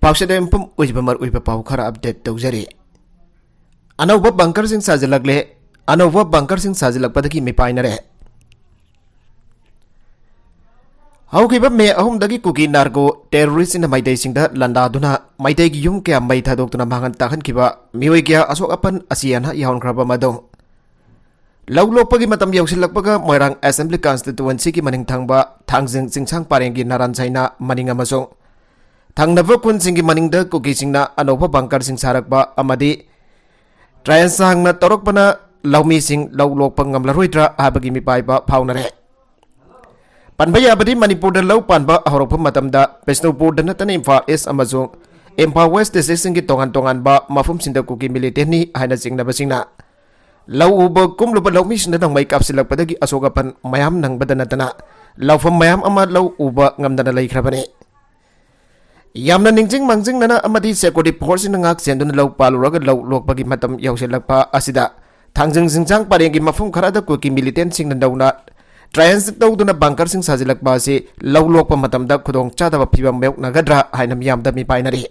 पाउसदे इंपम उइबमर उइब पाउ खरा अपडेट तौजरी अनौब बंकर सिंह साजिलकले अनौब बंकर सिंह साजिलकपदगी मिपाइनरे हौकिब मे अहुमदगी कुकी नार्को टेररिस्ट इन माइदै सिंगदा लंदादुना माइदैगी युम के मै थादोक्तुना मांगन ताखनखिबा मिओइ क्या अशोक अपन असियाना याउनख्रबा मदों लौलोपगी मतम यौसिलकपगा मोइरांग असेंबली कॉन्स्टिट्युएंसी की मनिंग थांगबा थांगजिंग चिंगसांग पारेंगी नारायण साइना मनिंग अमसों थांगनबा कुनसिंगी मनिंगदा कुकीसिंगना अनौबा बंकर सिंह सारकबा अमदी ट्रायंस सांगना तौरकपना लौमीसिंग लौलोपा ngamlaroidra habagi mipaiba फाउनरे पनबा याबदी मणिपुर लौ पानबा हौरप मतमदा बिष्णुपुर नतन इम्फाल ईस्ट अमसों इम्फाल वेस्ट डिस्ट्रिक्ट की तोंगान तोंगानबा मफुमसिंदा कुकी मिलिटेंटनी हाइना चिंगनबसिंगना लौ उब कुमलुब लौमीसिंदा नंगमै कापसिलकपदगी अशोकपन मयाम नंगबदा नतना लौफम मयाम अमा लौ उब ngamदना लैख्रबने यामना निंजिंग मांजिंगना अमदी सिक्योरिटी फोर्स नंगाक सेंदुना लौ पालुरगा लौ लोकपगी मतम यौसिलकपा असिदा थांजिंग जिंगसांग पारेंगी मफुम खरादा कुकी मिलिटेंट सिंगना दौना ट्रायंस तौदुना बंकर सिंह साजिलकपा से लौ लोकपा मतमदा खुदोंग चादबा फिबम मेयौकनगद्रा हाइना मियामदा मिपाइनरी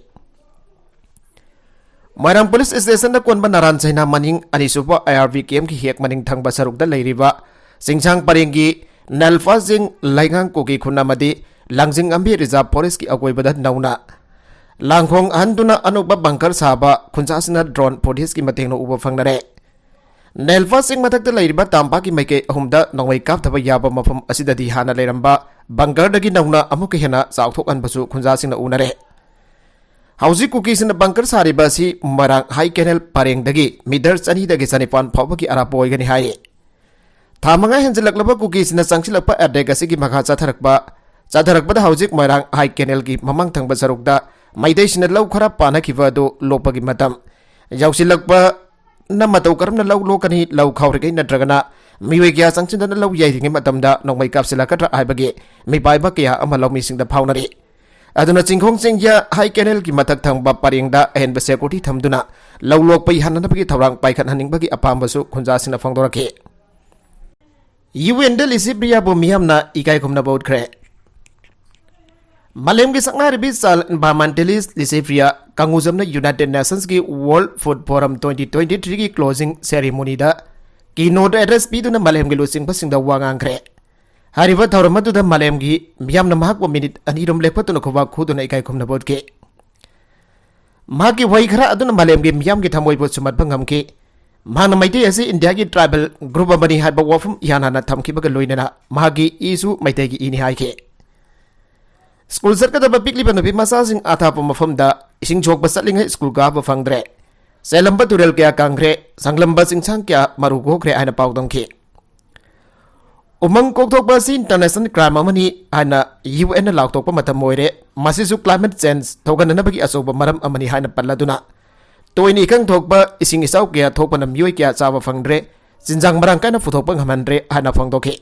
मोइरांग पुलिस स्टेशन कोनबा नारायण साइना मनिंग अनिसुबा आईआरवी कैम्प की हेक मनिंग थांगबा सरुकदा लैरिबा सिंगसांग पारेंगी नलफा जिंग लाइगांग कुकी खुनामदी लांजिंग अंबी रिजर्व फॉरेस्ट की अकोइबदा नौना लांगखोंग हंदुना अनुबा बंकर साबा खुंजासना ड्रोन फुटेज की मतेंगनो उबा फंगनरे नेलफा सिंह मथक्ता लैरिबा तांपा की मैके अहुमदा नोंगै कापथबा याबा मफम असिददी हाना लैरंबा बंकरदगी नौना अमुक हेना चाउथोकअनबसु खुंजासिंगना उनरे हौजी कुकीसिना बंकर सारिबा असि Marang high canal पारेंगदगी metre 200 चनिपान फाउबगी Arap ओइगनि हाय थामंगा हेंजलकलबा कुकीसिना संगसिलकपा एडेक असिगी मखा चाथरकपदा हौजिक मरांग हाई कैनल की ममंग थंगबा सरुकदा मैदैसिना लौ खरा पानखिबदो लोपगी मतम यौसिलकपा नमतौ करमना लौ लोकनी लौ खाउरिगै नत्रगना मिओइ क्या संगसिनदना लौ याइरिङै मतमदा नोंमै कापसिलकद्रा हाइबगे मिपाइबा क्या अमा लौमीसिंगदा फाउनरी अदुना चिंखोंग चिंग्या हाई कैनल की मथक थंगबा पारेंगदा अहेनबा सिक्योरिटी थमदुना लौ लोकपै हाननबगी थौरांग पाइखनहनिंगबगी अपामबसु खुंजासिना फंगदोरखे यूएन लिसिब्रियाबु मियामना इकाई खुमना बौद्खरे मालेम की सकनारिबी साल एनवायरमेंटलिस्ट लिसिब्रिया कांगुजमना यूनाइटेड नेशंस की वर्ल्ड फूड फोरम 2023 की क्लोजिंग सेरेमनी दा कीनोट एड्रेस पीदुना मालेम की लुसिंगबसिंगदा वांगांखरे हारिबा थौरम अदुदा मालेम की मियामना महाकवा मिनिट अनिरम लेपतुना खुबा खुदुना इकाई खुमना बोदके महाकी वही खरा अदुना मालेम की मियाम की थमोइबो सुमतबा ngamke महाना मैतै असि इंडिया की ट्राइबल ग्रुप अमनी हाइबा वफम यानाना थमखिबगा लोइनना महाकी इसु मैतै की इनि हाइके स्कूल सरकदबा पिकलिबा नुपि मसासिंग आथापा मफमदा इसिंग छोकबा चटलिङै स्कूल काबा फंगद्रे सेलंबा तुरेल क्या कांग्रे संगलंबा सिंगसांग क्या मरु गोख्रे आइना पाउदंखि उमंग कोकथोकबा सि इंटरनेशनल क्राइम अमनी आइना यूएन लाउथोकबा मतम मोइरे मसिसु क्लाइमेट चेंज थोगननबगी अचौबा मरम अमनी हाइना पल्लादुना तोइनी इकंग थोकबा इसिंग इसाउ क्या थोकपना मियोइ क्या चाबा फंगद्रे जिंजांग मरंग काइना फुथोकबा nghamandre हाइना फंगदोखि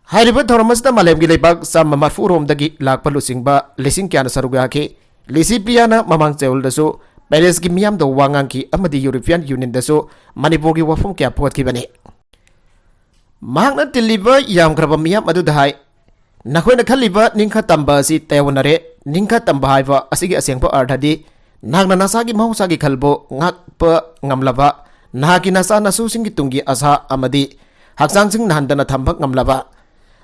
हाइरिबा थौरमसदा मालेम की लेबाक साम मरफुरोमदगी लाकपा लुसिंगबा लिसिंग क्याना सरुगाखि लिसिप्रियाना ममांग चेउलदसु पेरिस की मियाम दो वांगांकी अमदी यूरोपियन यूनियन दसु मणिपुर की वफम क्या फोटखिबने महांगना तिलिबा यामग्रबा मियाम अदुदा हाय नखोइना खलिबा निंखा तंबा असि तेवनरे निंखा तंबा हाइबा असिगी असेंगबा अर्थदि नागना नासागी महौसागी खलबो ngakpa ngamlaba nahaki nasa nasusingi tungi asa amadi haksangsing nahandana thambak ngamlaba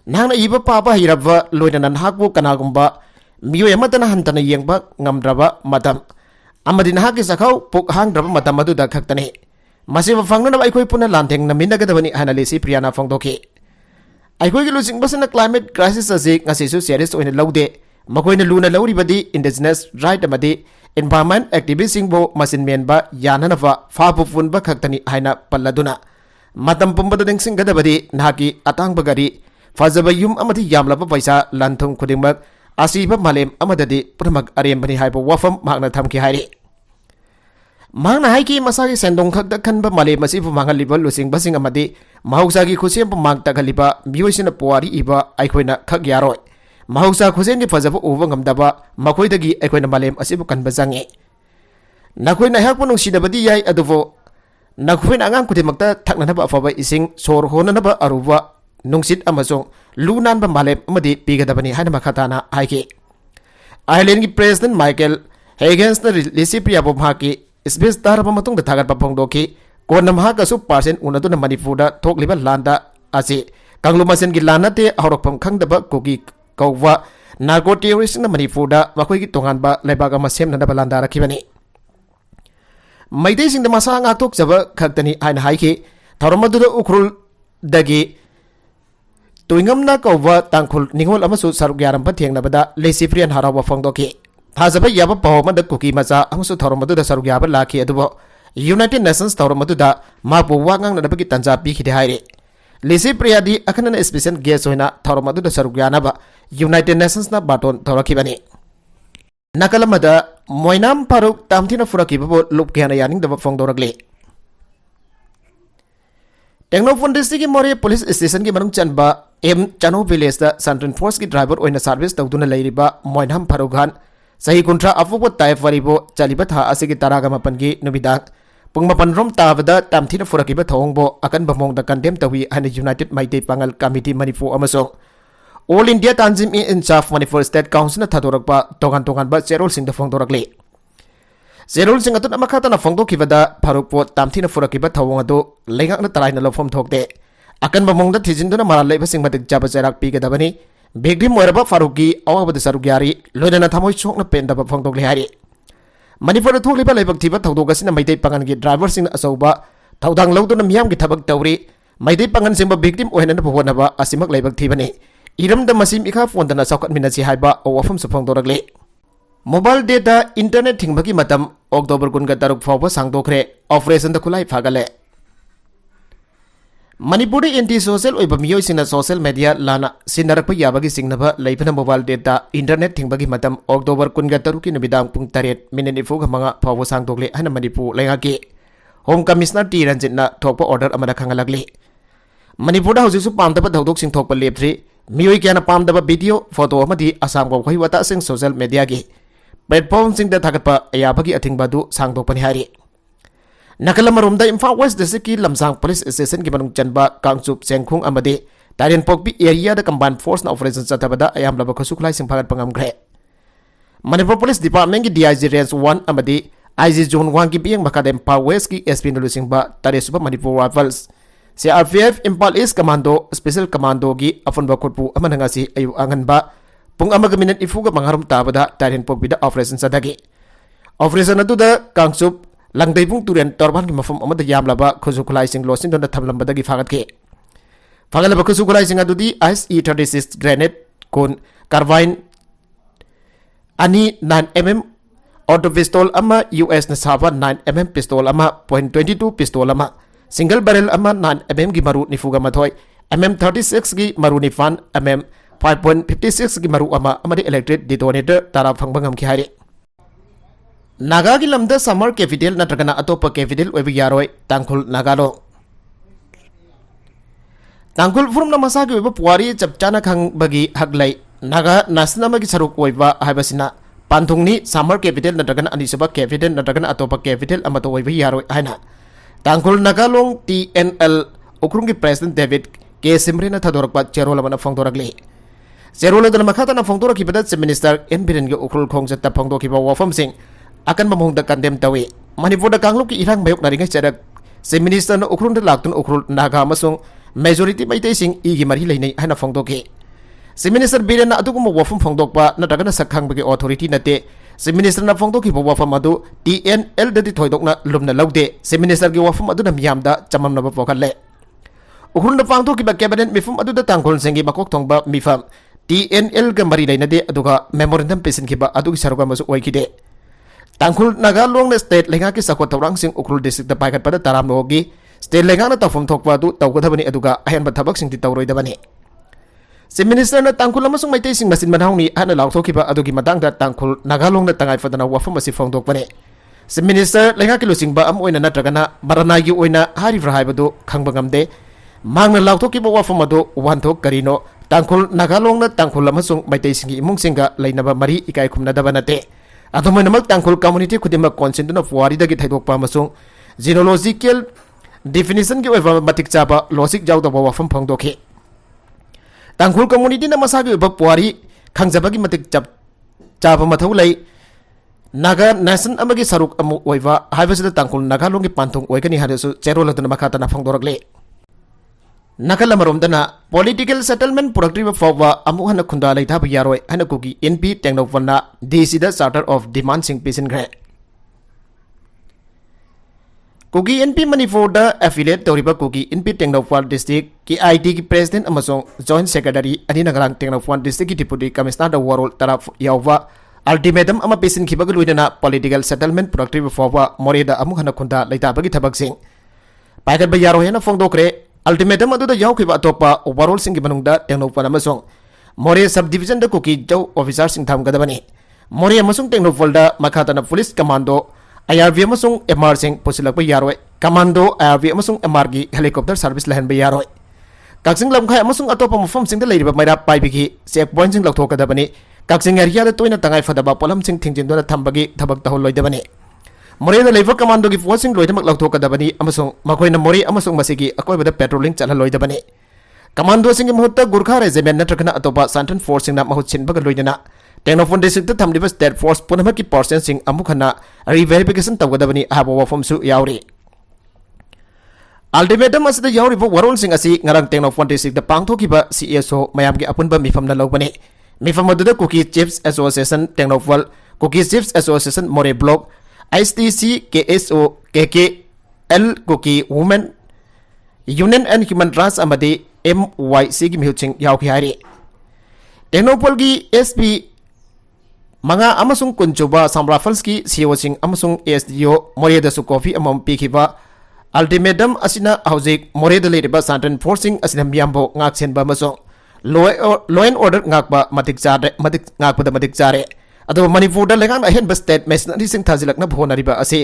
nahna iba papa hirabwa loinana nahakbu kanagumba miyo yamatana hantana yengba ngamdraba matam amadi nahaki sakhau puk hangdraba matam aduda khaktani masiba fangnana aikoi puna lantheng naminagadabani hana lesi priyana fangdoki aikoi gi lusingbasana climate crisis ase ngasisu serious oina laude makoina luna lauribadi indigenous right amadi environment activist singbo masin menba yananava fabu funba khaktani haina palladuna matam pumbada dengsing gadabadi nahaki atang bagari fazaba yum amati yamlaba paisa lanthung khudingmak asiba malem amadadi pramak arembani haibo wafam magna thamki hairi magna haiki masagi sendong khakda khanba malem masibu mangal lusing basing amadi mahausagi khusem pamang takaliba miyoisina puari iba aikhoina khak yaroi mahausa khosen ki fazaba uwa ngamdaba makoidagi aikhoina malem asibu kanba jange nakhoina hakpu nungsidabadi yai aduvo nakhoina angang kudimakta thaknanaba afaba ising sor honanaba aruba nungsit amasong lunanba malem amadi pigadabani haina makhatana haiki Ireland की president Michael हेगेंस ने लिसी प्रियाबो की speech तारब थागत फोंदोखी कोनमहाकसु per cent उनदुना Manipur थोकलिबा लांदा असी कांगलु मसेन की लान नते हौरकफम खंगदबा cookie कौवा narco terrorist Manipur मखोई तोंगानबा लेबाग अमा सेमनदबा लांदा रखिबनी मैदै सिंग मसा ngaktokjab खक्तनी हाइन हाइखि थौरमदुदा उखरुल दगी तुइंगमना कौवा तांखुल निंगोल अमसु सरुक यारम थेंगनबदा लेसिफ्रियन हरावा फोंदोखि थाजब याब पावमद कुकी मचा अमसु थौरमदुदा सरुक याब लाखि अदुबो यूनाइटेड नेशंस थौरमदुदा मापु वांगांगनबगी तंजा पीखिदे हाइरे लेसिफ्रियादी अखनन स्पेशल गेस्ट होइना थौरमदुदा सरुक यानबा यूनाइटेड नेशंस ना बाटोन थौरखिबनी नकलमदा मोइनाम फारूक तामथिना फुरकिबो लुपकेना यानिंगदबा फोंदोरगले टेक्नोफोन डिस्ट्रिक्ट की मोरे पुलिस स्टेशन की मनुंग चनबा एम चानो विलेज दा सेंट्रल फोर्स की ड्राइवर ओइना सर्विस तौदुना लेरिबा मोइनाम फारूक खान सही कुंट्रा अफुबो ताइफ वरिबो चलिबा था असिगी तरागा मपन की नुबिदा पुंग मपन रोम ताबदा तामथिना फुरकिबा थोंगबो अकन बमोंग दा कंडेम तवी हन यूनाइटेड माइटे पांगल कमिटी मणिपुर अमसो all India Tanzim in in charge Manipur state council थादोरकपा तोगान तोगानबा चेरोल सिंग दा फोंदोरकले चेरोल सिंग अतुन अमखातना फोंदोखिबदा फारूकपो तामथिना फुरकिबा थोंग अदो लेंगाकना तराइना लफम थोकते अकन बमोंग दा थिजिनदुना मारा लेबा सिंग मदिक जाबा चेराक पीगदबनी victim oiraba faruki awabada saruk yari loidana thamoi chokna pendaba phongdokle hari manipur thokliba leibak thiba thodokasina maidai pangan gi driver sing asauba thodang lawduna miyam gi thabak tawri maidai pangan singba victim oinana phonaba asimak leibak thibani iramda masim ikha fondana sakat minasi haiba awafam su phongdorakle mobile data internet thingba matam october kunga taruk fawba sangdokre operation da khulai phagale Manipur anti social मियोइसिंग social media लाना सिनरप याबगी सिंगनब लेबना mobile data internet थिंबगी मतम October कुनगा तरुकी नुबिदांग पुंग 8:45 फाव सांगदोकले हन मणिपुर लेंगाके होम कमिश्नर टी रंजितना थोप ऑर्डर अमदा खंगलगले मणिपुर हौजिसु पामदब धौदोक सिंग थोप लेप्थ्री मियोइ क्याना पामदब वीडियो फोटो अमदी आसाम खै वता सिंग सोशल मीडिया की प्लेटफॉर्म सिंग द थागतप याबगी अथिंगबदु सांगदोकपनि हारि नकलमरोमदा इम्फाल वेस्ट डिस्ट्रिक्ट की लमसांग पुलिस स्टेशन की मनुंग चनबा कांगचुप सेंखुंग अमदे Tarian Pokpi area the combine force ना ऑपरेशन चतबदा अयाम लब खसुखलाई सिंग फागत पंगमग्रे मणिपुर पुलिस डिपार्टमेंट की डीआईजी रेंज 1 अमदे आईजी जोन 1 की बियंग मकाद इम्फाल वेस्ट की एसपी नुलुसिंगबा तारेसुबा Manipur rifles CRPF Imphal east commando special commando की अफनबा खुटपु अमनंगासी अयु आंगनबा पुंग अमग मिनट इफुगा मंगारुम ताबदा तारियन पोकपी द ऑपरेशन चदगे ऑपरेशन अदुदा कांगचुप लंगदैपुंग तुरेन तोरबान की मफम अमद यामलाबा खुजु खुलाई सिंग लोसिन दोन थमलंबदगी फागतके फागलबा खुजु खुलाई सिंग अदुदी ICE-36 ग्रेनेड कोन कार्बाइन अनि 9mm ऑटो पिस्तौल अमा US न साबा 9mm पिस्तौल अमा .22 पिस्तौल अमा सिंगल बैरल अमा 9mm की मरु निफुगा मथोय MM36 की मरु निफान MM 5.56 की मरु अमा अमदि इलेक्ट्रिक डिटोनेटर तारा फंगबंगम की हारे नागा की लमदा समर कैपिटल नत्रगना अतोप कैपिटल ओइब यारोय तांखुल नागालो तांखुल फुरम नमसा की ओइब पुवारी चपचाना खंगबगी हगलै नागा नासनम की सरुक ओइबा हाइबसिना पांथुंगनी समर कैपिटल नत्रगना अनिसबा कैपिटल नत्रगना अतोप कैपिटल अमतो ओइब यारोय हाइना तांखुल नागालोंग TNL उखरुंग की प्रेसिडेंट डेविड के सिमरेना थदोरकबा चेरोल अमना फोंदोरकले चेरोल दन मखातना फोंदोरकिबदा चीफ मिनिस्टर एन बिरेन के उखरुल खोंगजता फोंदोकिबा वाफम सिंह अकन बमोंग द कंडेम तवे मणिपुर कांगलुक की इरांग मयोग नारिंग चरक चीफ मिनिस्टर न उखरुन लाक्तुन उखरुल नागा अमसुंग मेजोरिटी मैतै सिंग इगी मरि लेनै हना फोंदोके चीफ मिनिस्टर बिरेन अदुगुम वफम फोंदोकपा नत्रगन सखंगबगे अथॉरिटी नते चीफ मिनिस्टर न फोंदोकी वफम अदु TNL ददि थोइदोकना लुमना लौदे चीफ मिनिस्टर की वफम अदुना मियामदा चममनब पोखले उखरुन पांगदोकी कैबिनेट मिफम अदुदा तांगखोल सिंगी मकोक थोंगबा मिफम TNL ग मरि लेनदे अदुगा मेमोरेंडम पेसिनखिबा अदुगी सरुगा मसु ओइखिदे तांखुल नागालोंग स्टेट लेंगा की सको तौरांग सिंह उखरुल डिस्ट्रिक्ट पाइखत पद तारामनोगी स्टेट लेंगा तौफम थोकपा अदु तौगदबनी अदुगा अहनब थबक सिंह तौरोइदबनी चीफ मिनिस्टर न तांखुल अमसुंग मैतै सिंह मसिन मनाउनी हन लाउथोखिबा अदुगी मतांगदा तांखुल नागालोंग न तंगाइ फदना वफम असि फोंदोकपने चीफ मिनिस्टर लेंगा की लुसिंगबा अम ओइना नत्रगना मरनागी ओइना हारिफ्रा हाइबदु खंगबा ngamde मांगना लाउथोखिबा वफम अदु वानथोक करिनो तांखुल नागालोंग न तांखुल अमसुंग मैतै सिंह इमुंग सिंगा लैनबा मरि इकाइ खुमनदबा नते अदुमनमक तांखुल कम्युनिटी खुदिमक कॉन्सेंटन ऑफ वारीदगी थैदोकपा अमसुंग जीनोलॉजिकल डेफिनेशन की ओइबा मतिक चाबा लॉजिक जाउदबा वफम फंगदोखे तांखुल कम्युनिटी न मसागी ओइबा पुवारी खंगजबगी मतिक चाबा मथौ लई नागा नेशन अमगी सरुक अमु ओइवा हाइबसिदा तांकुल नागालोंगी पांथुंग ओइगनी हादसु चेरोलदन मखातना फोंदोरकले नकल अमरोमदना पॉलिटिकल सेटलमेंट पुरक्ट्रिबा फावबा अमु हन खुंदा लैथाब यारोय हन कुगी एनपी टेक्नोफोना डीसीदा चार्टर ऑफ डिमांड सिंग पिसिनग्रे कुगी एनपी मणिपुर दा एफिलिएट तौरिबा कुगी एनपी टेक्नोफोन डिस्ट्रिक्ट की आईटी की प्रेसिडेंट अमसोंग जॉइंट सेक्रेटरी अनि नगरांग टेक्नोफोन डिस्ट्रिक्ट की डिप्यूटी कमिश्नर दा वरोल तरफ यावबा अल्टीमेटम अमा पिसिनखिबा लुइदना पॉलिटिकल सेटलमेंट पुरक्ट्रिबा फावबा मोरेदा अमु हन खुंदा लैथाबगी थबकसिंग पाइगतबा यारोय हन फोंदोक्रे अल्टीमेटम अदुदा यावखिबा अतोपा ओवरऑल सिंगी मनुंगदा टेक्नोफोन अमसोंग मोरे सब डिविजन दा कुकी जौ ऑफिसर सिंग थमगदबनी मोरे अमसोंग टेक्नोफोन दा मखातना पुलिस कमांडो आईआरवी अमसोंग एमआर सिंग पुसिलकबा यारोय कमांडो आईआरवी अमसोंग एमआर की हेलीकॉप्टर सर्विस लहनबा यारोय काक्सिंग लमखाय अमसोंग अतोपा मफम सिंग दा लेरिबा मैरा पाइबिगी चेक पॉइंट सिंग लौथोकदबनी काक्सिंग एरिया दा तोइना तंगाई फदबा पोलम सिंग थिंजिनदोना थंबगी थबक तहोलोइदबनी मोरेदा लेबर कमांडो की फोर्सिंग लोइदमक लौथोकदबनी अमसोंग मखोइना मोरे अमसोंग मसिगी अकोइबदा पेट्रोलिंग चलहलोइदबनी कमांडो सिंग मुहूर्त गुरखा रेजिमेंट नत्रकना अतोपा सेंट्रल फोर्स सिंगना महूत सिनबगा लोइदना टेक्नोफोन डिस्ट्रिक्ट थमलिबा स्टेट फोर्स पुनमक की पर्सन सिंग अमुखना रिवेरिफिकेशन तवगदबनी हाबो वफमसु यावरी अल्टीमेटम असदा यावरिबो वरोल सिंग असि ngarang टेक्नोफोन डिस्ट्रिक्ट दा पांगथोकिबा सीएसओ मयाम की अपुनबा मिफमना लौबनी मिफम अदुदा कुकी चिप्स एसोसिएशन टेक्नोफोन Kuki chiefs association Moreh block ISTC KSO KKL Kuki women union and human rights अमदी MYC की मिहुचिंग यावखि हारी टेक्नोपोल की SP मंगा अमसुंग कुंचुबा सामराफल्स की सीओ सिंग अमसुंग SDO मोरेदसु कॉफी अमम पीखिबा अल्टीमेटम असिना हौजिक मोरेद लेरिबा सेंट्रल फोर्सिंग असिना मियामबो ngaksenba अमसुंग law and order ngakba matik chare अदो मणिपुर दा लेगान अहेनबा स्टेट मेशनरी सिंग थाजिलकना भोनरिबा असे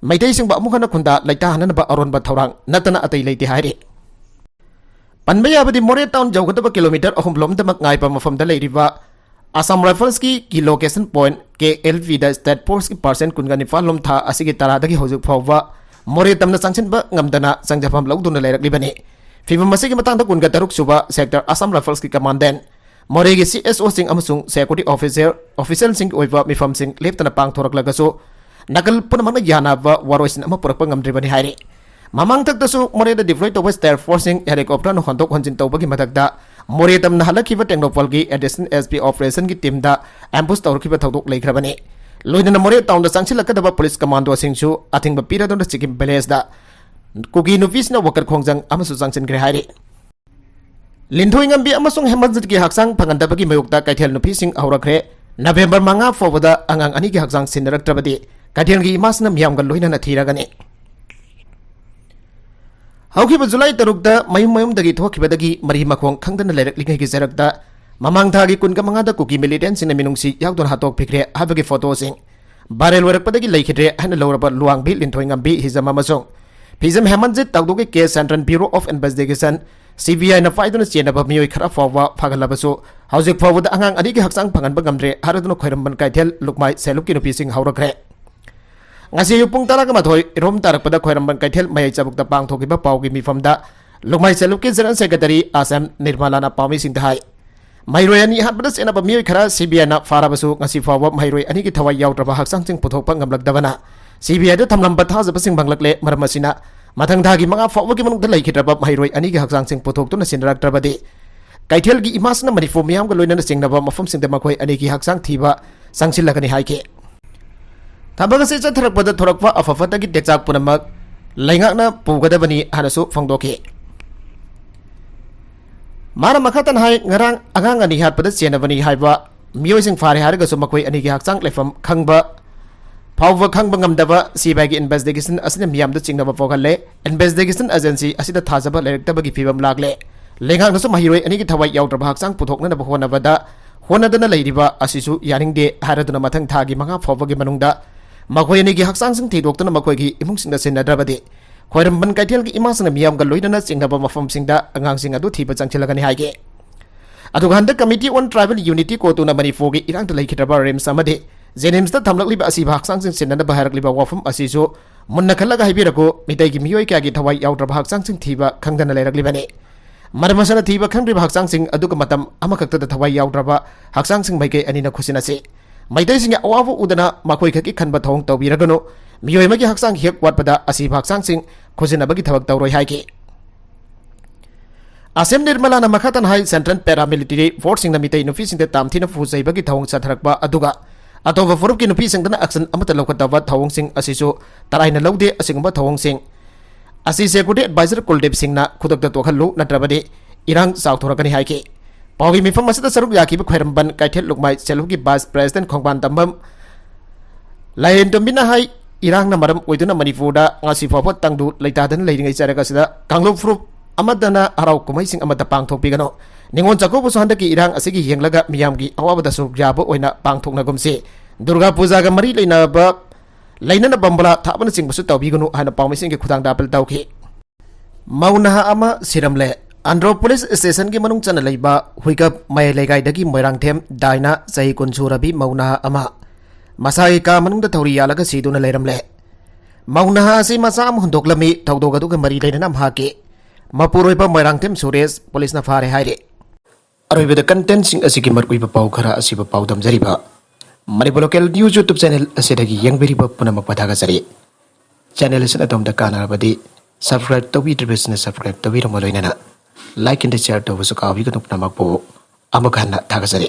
मैतै सिंग अमुखना खुंदा लैता हननबा अरोनबा थौरांग नतना अतै लैते हाइरे पनबा याबदि मोरे टाउन जौगदबा किलोमीटर अहुमलोमदमक ngaipa मफमदा लेरिबा असम राइफल्स की लोकेशन पॉइंट KLV दा स्टेट फोर्स की परसेंट कुनगा निफाल लोम था असिगे तरादगी हौजुक फावबा मोरे तमना संगसिनबा ngamdana संगजफम लौदुना लेरकलिबनी फिल्म मसिगे मतंग कुनगा तरुक सुबा सेक्टर असम राइफल्स की कमांडेंट मोरेगी CSO सिंग अमसुंग सिक्योरिटी ऑफिसर सिंग ओइबा मिफम सिंग लेफ्टना पांगथोरकलगसु नकल पुनमंग यानाबा वारोइसिन अमा पुरकपा ngamdribani हाइरे ममांग तकदसु मोरेदा डिप्लॉय तोबा स्टेट फोर्सिंग हेलीकॉप्टर न हंदोक हंजिन तौबगी मथकदा मोरे तमना हलखिबा टेक्नोपोल की एडिशनल SP ऑपरेशन की टीम दा एम्बुश तौरखिबा थौदोक लेखरबनी लोइदना मोरे टाउन दा संगसिलकदबा पुलिस कमांडो सिंगसु अथिंगबा पिरादोन चिकिम विलेज दा cookie नुपिसना Walker खोंगजंग अमसु संगसिनग्रे हाइरे Linthoi ngамbi अमसुंग Hemant की हक्सांग फंगनदबगी मयुक्ता कैथेल नुपिसिंग हौरखरे नवेम्बर 5 फावदा अंगांग अनि की हक्सांग सिनरक्त्रबदी कैथेल की इमासना मियामगा लोइनना थीरगनी हौखिबा जुलाई 3 दा मयुम-मयुमदगी थोखिबदगी मरी मखोंग खंगदना लेरकलिंगै की जरकदा ममांग थागी कुनका मंगादा कुकी मिलिटेंट सिंग मिनुंगसी यागदोन हातोक फिक्रे हाबगी फोटो सिंग बारेल वरकपदगी लेखिद्रे हन लौरबा लुआंगबी लिंथोई ngамbi हिजम अमसुंग फिजम हेमंजित तौदोगे case central bureau of investigation CBI ना फाइदुना चेनबा मियोय खरा फावबा फागलबसु हौजिक फावबदा अंगांग अनि की हक्सांग फंगनबा ngамद्रे हारदुना खोइरमबन कैथेल लुकमाई सेलुकी नुपिसिंग हौरखरे ngasi yupung taraga mathoi rom tarakpada khoiramban kaithel mayai chabukta pangthokiba paugi mifamda lukmai seluki general secretary asam nirmalana pami sing thai mairoi ani hatbada senaba mioi khara CBI na farabasu ngasi fawa mairoi ani ki thawai yautraba haksang sing puthokpa ngamlakdabana CBI da thamlam bathajaba sing banglakle maramasina mathang thagi manga fawa ki manung da laikhitraba mairoi ani ki haksang sing puthoktu na sinraktrabadi kaithel gi imasna manipur miyam ga loinana singnaba mafam sing da makhoi ani ki haksang thiba sangsilakani haike थबग से चथरपद थोरकवा अफफतगी टेक्चाक पुनमक लैंगाकना पुगदबनी हानसु फंगदोके मारा मखतन हाय ngarang angang ani hatpada chenabani haiba miyoising fare haragsu makoi ani gi hakchang lefam khangba phawwa khangba ngamdaba CBI gi investigation asina miyamda chingnaba fogalle investigation agency asida thajaba lerektabagi fibam lagle lengaknasu mahiroi ani gi thawai yautraba hakchang puthokna na honabada honadana leiriba asisu yaningde haraduna mathang thagi manga phawwagi manungda मखोई ने की हक्सांग सिंग थीदोक्तन मखोई की इमुंग सिंग सेनद्रबदे खोइरमबन कैथेल की इमासना मियाम गा लोइदना चिंगबा मफम सिंग दा अंगांग सिंग अदु थीबा चंगचलगनी हाइगे अदुगंद कमिटी ऑन ट्राइबल यूनिटी कोतुना मणिपुर की इरांग लैखिद्रबा रेम्स अमदे जेनेम्स दा थमलकलिबा असि हक्सांग सिंग सेनना बहारकलिबा वफम असिसो मुन्ना खलगा हाइबिरको मितै की मियोय क्या की थवाई याउद्रबा हक्सांग सिंग थीबा खंगदना लेरकलिबने मरमसना थीबा खंग्रिबा हक्सांग सिंग अदुग मतम अमखक्तदा थवाई याउद्रबा हक्सांग सिंग मैके अनिना खुसिनासे ꯃꯩꯇꯩꯁꯤꯡꯒꯤ ꯑꯋꯥꯕ ꯎꯗꯅ ꯃꯈꯣꯏ ꯈꯛꯀꯤ ꯈꯟꯕ ꯊꯧꯑꯣꯡ ꯇꯧꯕꯤꯔꯒꯅꯨ ꯃꯤꯑꯣꯏ ꯑꯃꯒꯤ ꯍꯛꯆꯥꯡ ꯍꯦꯛ ꯋꯥꯠꯄꯗ ꯑꯁꯤꯕ ꯍꯛꯆꯥꯡꯁꯤꯡ ꯈꯨꯖꯤꯟꯅꯕꯒꯤ ꯊꯕꯛ ꯇꯧꯔꯣꯏ ꯍꯥꯏꯈꯤ ꯑꯁꯦꯝ ꯅꯤꯔꯃꯂꯥꯅ ꯃꯈꯥꯇꯅ ꯍꯥꯏ ꯁꯦꯟꯇ꯭ꯔꯦꯜ ꯄꯦꯔꯥꯃꯤꯂꯤꯇꯔꯤ ꯐꯣꯔꯁꯁꯤꯡꯅ ꯃꯤꯇꯩ ꯅꯨꯄꯤꯁꯤꯡꯗ ꯇꯥꯝꯊꯤꯅ ꯐꯨꯖꯩꯕꯒꯤ ꯊꯧꯑꯣꯡ ꯆꯠꯊꯔꯛꯄ ꯑꯗꯨꯒ ꯑꯇꯣꯞꯄ ꯐꯨꯔꯨꯞꯀꯤ ꯅꯨꯄꯤꯁꯤꯡꯗꯅ ꯑꯦꯛꯁꯟ ꯑꯃꯠꯇ ꯂꯧꯈꯠꯇꯕ ꯊꯧꯑꯣꯡꯁꯤꯡ ꯑꯁꯤꯁꯨ ꯇꯔꯥꯏꯅ ꯂꯧꯗꯦ ꯑꯁꯤꯒꯨꯝꯕ ꯊꯧꯑꯣꯡꯁꯤꯡ ꯑꯁꯤ ꯁꯦꯀ꯭ꯌꯨꯔꯤꯇꯤ ꯑꯦꯗꯚꯥꯏꯖꯔ ꯀꯨꯜꯗꯤꯞ ꯁꯤꯡꯅ ꯈꯨꯗꯛꯇ ꯇꯣꯛꯍꯜꯂꯨ ꯅꯠꯇ꯭ꯔꯕꯗꯤ ꯏꯔꯥꯡ ꯆꯥꯎꯊꯣꯔꯛꯀꯅꯤ ꯍꯥꯏꯈꯤ ꯄꯥꯎꯒꯤ ꯃꯤꯐꯝ ꯑꯁꯤꯗ ꯁꯔꯨꯛ ꯌꯥꯈꯤꯕ ꯈ꯭ꯋꯥꯏꯔꯝꯕꯟ ꯀꯩꯊꯦꯜ ꯂꯨꯀꯃꯥꯏ ꯁꯦꯜꯐꯒꯤ ꯚꯥꯏꯁ ꯄ꯭ꯔꯦꯁꯤꯗꯦꯟꯠ ꯈꯣꯡꯕꯥꯟ ꯇꯝꯕꯝ ꯂꯥꯏꯔꯦꯟꯇꯣꯝꯕꯤꯅ ꯍꯥꯏ ꯏꯔꯥꯡꯅ ꯃꯔꯝ ꯑꯣꯏꯗꯨꯅ ꯃꯅꯤꯄꯨꯔꯗ ꯉꯁꯤ ꯐꯥꯎꯕ ꯇꯪꯗꯨ ꯂꯩꯇꯥꯗꯅ ꯂꯩꯔꯤꯉꯩ ꯆꯔꯛ ꯑꯁꯤꯗ ꯀꯥꯡꯂꯨꯞ ꯐꯨꯔꯨꯞ ꯑꯃꯗꯅ ꯍꯔꯥꯎ ꯀꯨꯝꯍꯩꯁꯤꯡ ꯑꯃꯠꯇ ꯄꯥꯡꯊꯣꯛꯄꯤꯒꯅꯨ ꯅꯤꯉꯣꯜ ꯆꯥꯛꯀꯧꯕꯁꯨ ꯍꯟꯗꯛꯀꯤ ꯏꯔꯥꯡ ꯑꯁꯤꯒꯤ ꯌꯦꯡꯂꯒ ꯃꯤꯌꯥꯝꯒꯤ ꯑꯋꯥꯕꯗ ꯁꯔꯨꯛ ꯌꯥꯕ ꯑꯣꯏꯅ ꯄꯥꯡꯊꯣꯛꯅꯒꯨꯝꯁꯤ ꯗꯨꯔꯒꯥ ꯄꯨꯖꯥꯒ ꯃꯔꯤ ꯂꯩꯅꯅ ꯕꯝꯕꯂꯥ ꯊꯥꯕꯅꯆꯤꯡꯕꯁꯨ ꯇꯧꯕꯤꯒꯅꯨ ꯍꯥꯏꯅ ꯄꯥꯎꯃꯤꯁꯤꯡꯒꯤ ꯈꯨꯠꯊꯥꯡꯗ ꯑꯄꯤꯜ ꯇꯧꯈꯤ ꯃꯧ ꯅꯍꯥ ꯑꯃ ꯁꯤꯔꯝꯂꯦ ꯑꯟꯗ꯭ꯔꯣ ꯄꯨꯂꯤꯁ ꯁ꯭ꯇꯦꯁꯟꯒꯤ ꯃꯅꯨꯡ ꯆꯟꯅ ꯂꯩꯕ ꯍꯨꯏꯀꯞ ꯃꯌꯥꯏ ꯂꯩꯀꯥꯏꯗꯒꯤ ꯃꯣꯏꯔꯥꯡꯊꯦꯝ ꯗꯥꯏꯅ ꯆꯍꯤ 10 ꯁꯨꯔꯕꯤ ꯃꯧ ꯅꯍꯥ ꯑꯃ ꯃꯁꯥꯒꯤ ꯀꯥ ꯃꯅꯨꯡꯗ ꯊꯧꯔꯤ ꯌꯥꯜꯂꯒ ꯁꯤꯗꯨꯅ ꯂꯩꯔꯝꯂꯦ ꯃꯧ ꯅꯍꯥ ꯑꯁꯤ ꯃꯆꯥ ꯑꯃ ꯍꯨꯟꯗꯣꯛꯂꯝꯃꯤ ꯊꯧꯗꯣꯛ ꯑꯗꯨꯒ ꯃꯔꯤ ꯂꯩꯅꯅ ꯃꯍꯥꯛꯀꯤ ꯃꯄꯨꯔꯣꯏꯕ ꯃꯣꯏꯔꯥꯡꯊꯦꯝ ꯁꯨꯔꯦꯁ ꯄꯨꯂꯤꯁꯅ ꯐꯥꯔꯦ ꯍꯥꯏꯔꯤ ꯑꯔꯣꯏꯕꯗ ꯀꯟꯇꯦꯟꯠꯁꯤꯡ ꯑꯁꯤꯒꯤ ꯃꯔꯨꯑꯣꯏꯕ ꯄꯥꯎ ꯈꯔ ꯑꯁꯤꯕ ꯄꯥꯎ ꯗꯝꯖꯔꯤꯕ Manipur local news YouTube channel ꯑꯁꯤꯗꯒꯤ ꯌꯦꯡꯕꯤꯔꯤꯕ ꯄꯨꯝꯅꯃꯛ ꯊꯥꯒꯠꯆꯔꯤ ꯆꯦꯅꯦꯜ ꯑꯁꯤꯅ ꯑꯗꯣꯝꯗ ꯀꯥꯟꯅꯔꯕꯗꯤ ꯁꯕꯁꯀ꯭राꯏꯕ ꯇꯧꯕꯤꯗ꯭ꯔꯤꯕꯁꯤꯅ ꯁꯕꯁꯀ꯭राꯏꯕ ꯇꯧꯕꯤꯔꯝꯃ ꯂꯣꯏꯅꯅ ꯂꯥꯏꯛ ꯑꯦꯟ ꯁꯦꯌꯔ ꯇꯧꯕꯁꯨ ꯀꯥꯎꯕꯤꯒꯅꯨ ꯄꯨꯝꯅꯃꯛꯄꯨ ꯑꯃꯨꯛ ꯍꯟꯅ ꯊꯥꯒꯠꯆꯔꯤ